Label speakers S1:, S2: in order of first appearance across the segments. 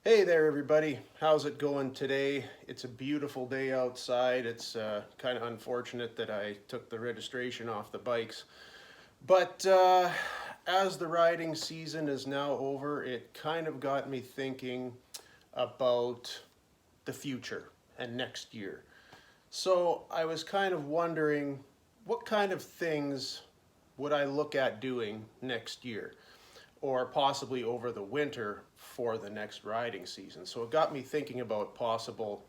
S1: Hey there everybody, how's it going today? It's a beautiful day outside. It's kind of unfortunate that I took the registration off the bikes. But as the riding season is now over, it kind of got me thinking about the future and next year. So I was kind of wondering what kind of things would I look at doing next year, or possibly over the winter for the next riding season. So it got me thinking about possible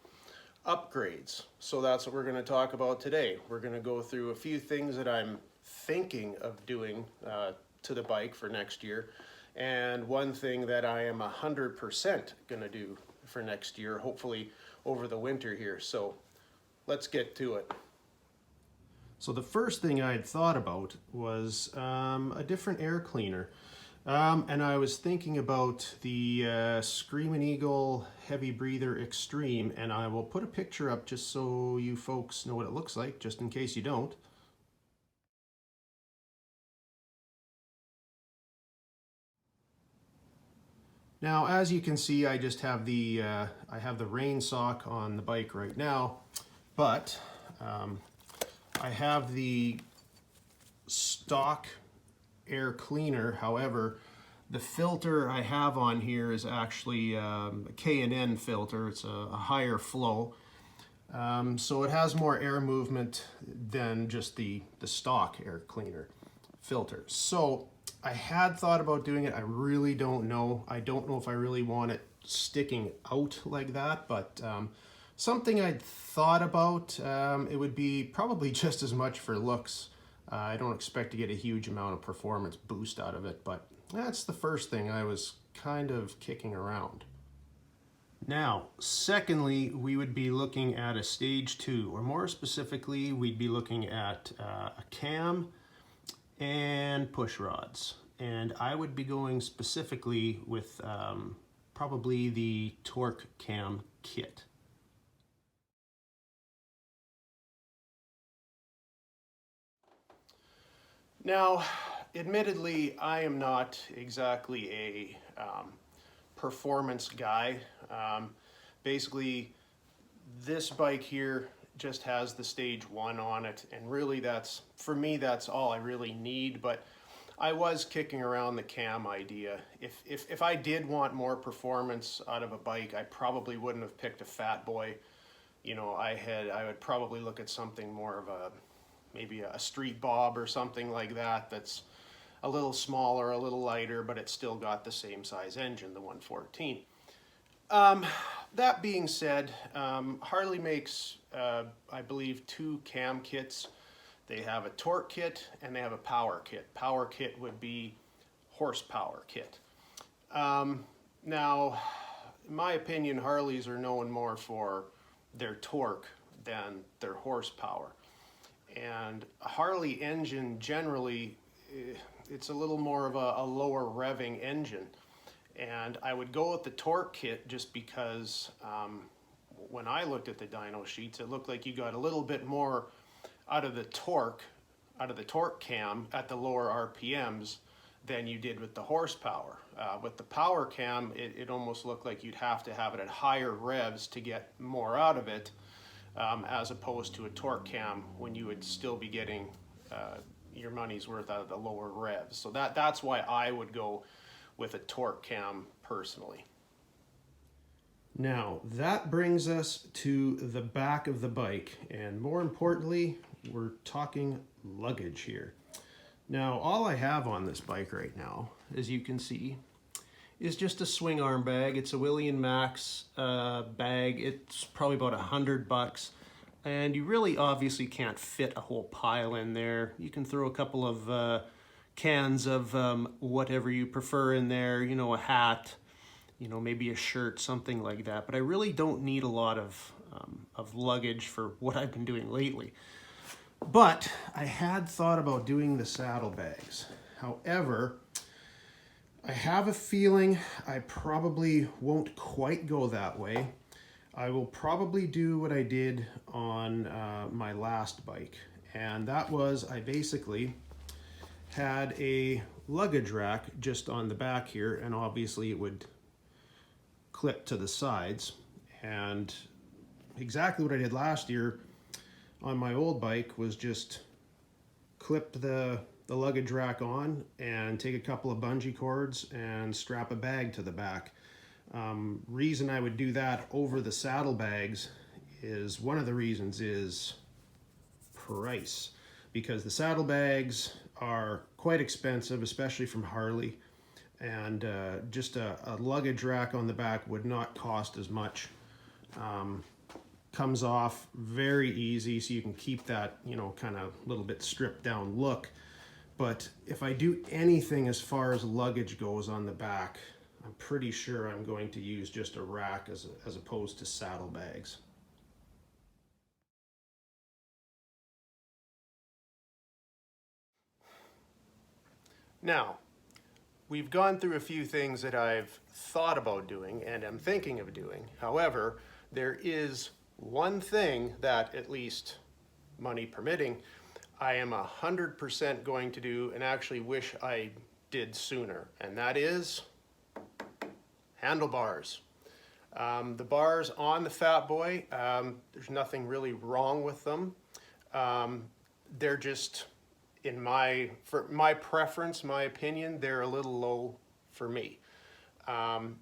S1: upgrades. So that's what we're going to talk about today. We're going to go through a few things that I'm thinking of doing to the bike for next year, and one thing that I am 100% going to do for next year, hopefully over the winter here. So let's get to it. So the first thing I had thought about was a different air cleaner. And I was thinking about the Screamin' Eagle Heavy Breather Extreme, and I will put a picture up just so you folks know what it looks like, just in case you don't. Now, as you can see, I just have the rain sock on the bike right now, but I have the stock air cleaner. However, the filter I have on here is actually a K&N filter. It's a higher flow, so it has more air movement than just the stock air cleaner filter. So I had thought about doing it. I really don't know. I don't know if I really want it sticking out like that, but something I'd thought about. It would be probably just as much for looks. I don't expect to get a huge amount of performance boost out of it, but that's the first thing I was kind of kicking around. Now, secondly, we would be looking at a stage 2, or more specifically, we'd be looking at a cam and push rods. And I would be going specifically with probably the Torque Cam kit. Now, admittedly, I am not exactly a performance guy. Basically, this bike here just has the stage 1 on it, and really that's, for me, that's all I really need. But I was kicking around the cam idea. If I did want more performance out of a bike, I probably wouldn't have picked a Fatboy. You know, I would probably look at something more of a, maybe a Street Bob or something like that, that's a little smaller, a little lighter, but it's still got the same size engine, the 114. That being said, Harley makes, I believe, 2 cam kits. They have a torque kit and they have a power kit. Power kit would be horsepower kit. Now, in my opinion, Harleys are known more for their torque than their horsepower. And a Harley engine generally, it's a little more of a lower revving engine. And I would go with the torque kit just because when I looked at the dyno sheets, it looked like you got a little bit more out of the torque cam at the lower RPMs than you did with the horsepower. With the power cam, it almost looked like you'd have to have it at higher revs to get more out of it, as opposed to a torque cam when you would still be getting your money's worth out of the lower revs. So that's why I would go with a torque cam personally. Now that brings us to the back of the bike, and more importantly, we're talking luggage here. Now all I have on this bike right now, as you can see, is just a swing arm bag. It's a William Max bag. It's probably about $100, and you really obviously can't fit a whole pile in there. You can throw a couple of cans of whatever you prefer in there, you know, a hat, you know, maybe a shirt, something like that. But I really don't need a lot of luggage for what I've been doing lately. But I had thought about doing the saddlebags. However, I have a feeling I probably won't quite go that way. I will probably do what I did on my last bike. And that was, I basically had a luggage rack just on the back here, and obviously it would clip to the sides. And exactly what I did last year on my old bike was just clip the luggage rack on and take a couple of bungee cords and strap a bag to the back. Reason I would do that over the saddlebags is, one of the reasons is price, because the saddlebags are quite expensive, especially from Harley, and just a luggage rack on the back would not cost as much. Comes off very easy, so you can keep that, you know, kind of little bit stripped down look. But if I do anything as far as luggage goes on the back, I'm pretty sure I'm going to use just a rack as opposed to saddlebags. Now, we've gone through a few things that I've thought about doing and am thinking of doing. However, there is one thing that, at least money permitting, I am 100% going to do and actually wish I did sooner, and that is handlebars. The bars on the Fatboy, there's nothing really wrong with them. They're just, for my preference, my opinion, they're a little low for me. I've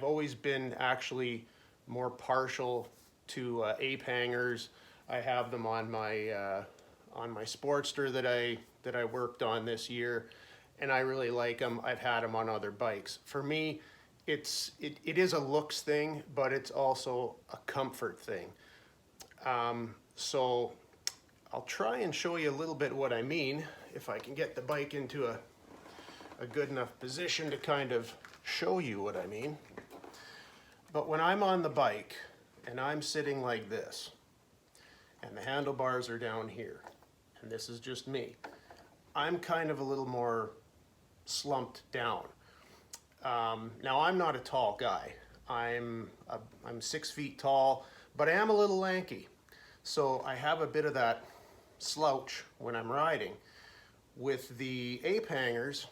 S1: always been actually more partial to ape hangers. I have them on my Sportster that I worked on this year, and I really like them. I've had them on other bikes. For me, it is a looks thing, but it's also a comfort thing. So I'll try and show you a little bit what I mean, if I can get the bike into a good enough position to kind of show you what I mean. But when I'm on the bike and I'm sitting like this, and the handlebars are down here, and this is just me, I'm kind of a little more slumped down. Now, I'm not a tall guy. I'm 6 feet tall, but I am a little lanky. So I have a bit of that slouch when I'm riding. With the ape hangers,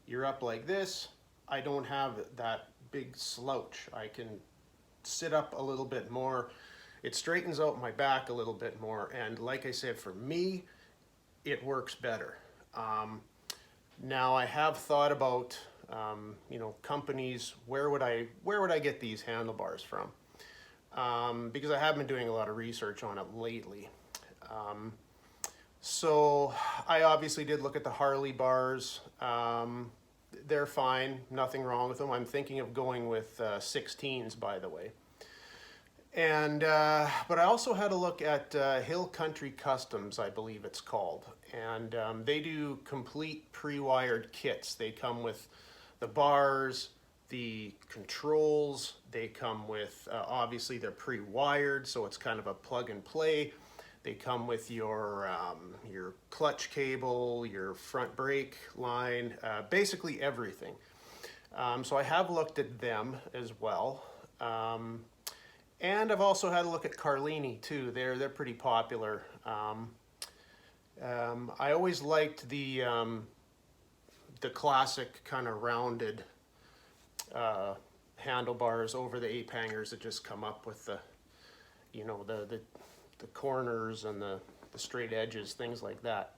S1: you're up like this. I don't have that big slouch. I can sit up a little bit more. It straightens out my back a little bit more, and like I said, for me, it works better. Now, I have thought about companies. Where would I get these handlebars from? Because I have been doing a lot of research on it lately. So I obviously did look at the Harley bars. They're fine, nothing wrong with them. I'm thinking of going with 16s, by the way. And but I also had a look at Hill Country Customs, I believe it's called, and they do complete pre-wired kits. They come with the bars, the controls. They come with obviously they're pre-wired, so it's kind of a plug and play. They come with your clutch cable, your front brake line, basically everything. So I have looked at them as well. And I've also had a look at Carlini too. They're pretty popular. I always liked the classic kind of rounded handlebars over the ape hangers that just come up with the corners and the straight edges, things like that.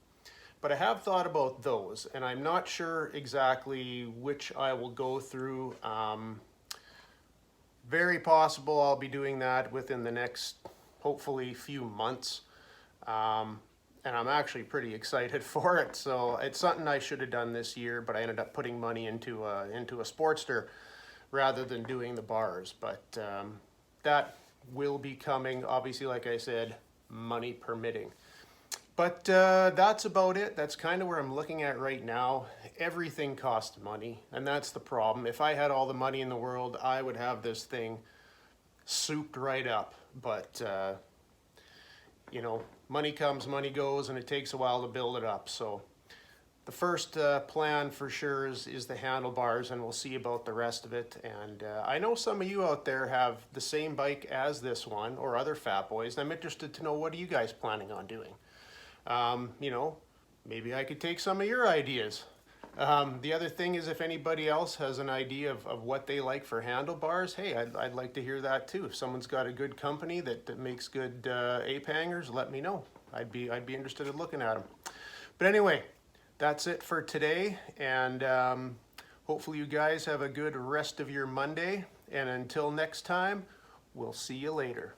S1: But I have thought about those, and I'm not sure exactly which I will go through. Very possible I'll be doing that within the next, hopefully, few months. And I'm actually pretty excited for it. So it's something I should have done this year, but I ended up putting money into a Sportster rather than doing the bars. But that will be coming, obviously, like I said, money permitting. But that's about it. That's kind of where I'm looking at right now. Everything costs money, and that's the problem. If I had all the money in the world, I would have this thing souped right up. But, money comes, money goes, and it takes a while to build it up. So the first plan for sure is the handlebars, and we'll see about the rest of it. And I know some of you out there have the same bike as this one or other Fatboys, and I'm interested to know, what are you guys planning on doing? Maybe I could take some of your ideas. The other thing is if anybody else has an idea of what they like for handlebars, hey, I'd like to hear that too. If someone's got a good company that makes good ape hangers, let me know. I'd be interested in looking at them. But anyway, that's it for today, and hopefully you guys have a good rest of your Monday. And until next time, we'll see you later.